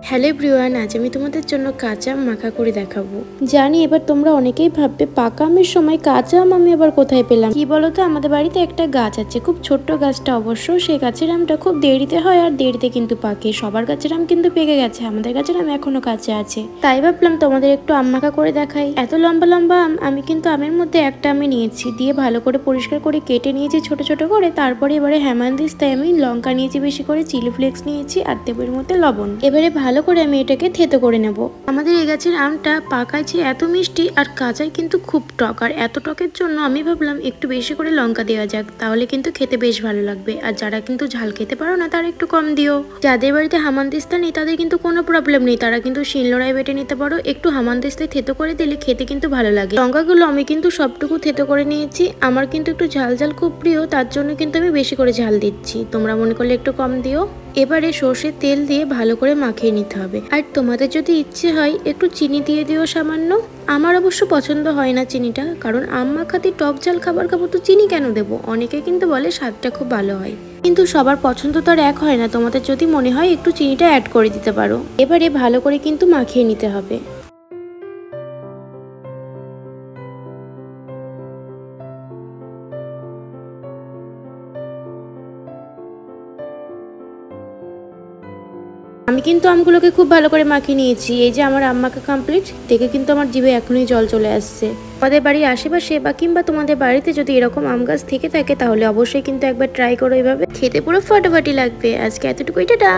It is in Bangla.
হ্যালো এভরিওয়ান, আজ আমি তোমাদের জন্য কাঁচা আম মাখা করে দেখাবো। জানি এবার তোমরা অনেকেই ভাববে পাকা আমের সময় কাঁচা আম আমি আবার কোথায় পেলাম। কি বলতো, আমাদের বাড়িতে একটা গাছ আছে, খুব ছোট্ট গাছটা অবশ্য। সেই গাছের আমটা খুব দেরিতে হয় আর দেরিতে কিন্তু পাকে। সবার গাছের আম কিন্তু পেকে গেছে, আমাদের গাছের আম এখনো কাঁচা আছে। তাই ভাবলাম তোমাদের একটু আম মাখা করে দেখাই। এত লম্বা লম্বা আম আমি কিন্তু আমের মধ্যে একটা আমি নিয়েছি, দিয়ে ভালো করে পরিষ্কার করে কেটে নিয়েছি ছোট ছোট করে। তারপরে এবারে হেমানদিস্তায় আমি লঙ্কা নিয়েছি বেশি করে, চিলি ফ্লেক্স নিয়েছি আর দেবের মধ্যে লবণ। এবারে ভালো করে আমি এটাকে থেতো করে নেব। আমাদের এই গাছের আমটা পাকাইছে এত মিষ্টি আর কাঁচাই কিন্তু খুব টক, আর এত টকের জন্য আমি ভাবলাম একটু বেশি করে লঙ্কা দেওয়া যাক, তাহলে কিন্তু খেতে বেশ ভালো লাগবে। আর যারা কিন্তু ঝাল খেতে পারো না তারা একটু কম দিও। যাদের বাড়িতে হামানদিস্তা নেই তাদের কিন্তু কোনো প্রবলেম নেই, তারা কিন্তু শিলনোড়ায় বেটে নিতে পারো। একটু হামানদিস্তায় থেতো করে দিলে খেতে কিন্তু ভালো লাগে। লঙ্কাগুলো আমি কিন্তু সবটুকু থেতো করে নিয়েছি। আমার কিন্তু একটু ঝাল ঝাল খুব প্রিয়, তার জন্য কিন্তু আমি বেশি করে ঝাল দিচ্ছি, তোমরা মনে করলে একটু কম দিও। এবারে সর্ষের তেল দিয়ে ভালো করে মাখিয়ে নিতে হবে। আর তোমাদের যদি ইচ্ছে হয় একটু চিনি দিয়ে দিও সামান্য। আমার অবশ্য পছন্দ হয় না চিনিটা, কারণ আম মাখাতে টক ঝাল খাবার খাবো তো চিনি কেন দেবো। অনেকে কিন্তু বলে স্বাদটা খুব ভালো হয়, কিন্তু সবার পছন্দ তো আর এক হয় না। তোমাদের যদি মনে হয় একটু চিনিটা অ্যাড করে দিতে পারো। এবারে ভালো করে কিন্তু মাখিয়ে নিতে হবে। আমি কিন্তু আমগুলোকে খুব ভালো করে মাখিয়ে নিয়েছি। এই যে আমার আম মাখা কমপ্লিট, দেখে কিন্তু আমার জিভে এখনই জল চলে আসছে। তোমাদের বাড়ির আশেপাশে বা কিংবা তোমাদের বাড়িতে যদি এরকম আম গাছ থেকে থাকে তাহলে অবশ্যই কিন্তু একবার ট্রাই করো, এভাবে খেতে পুরো ফাটাফাটি লাগবে। আজকে এতটুকুই, টাটা।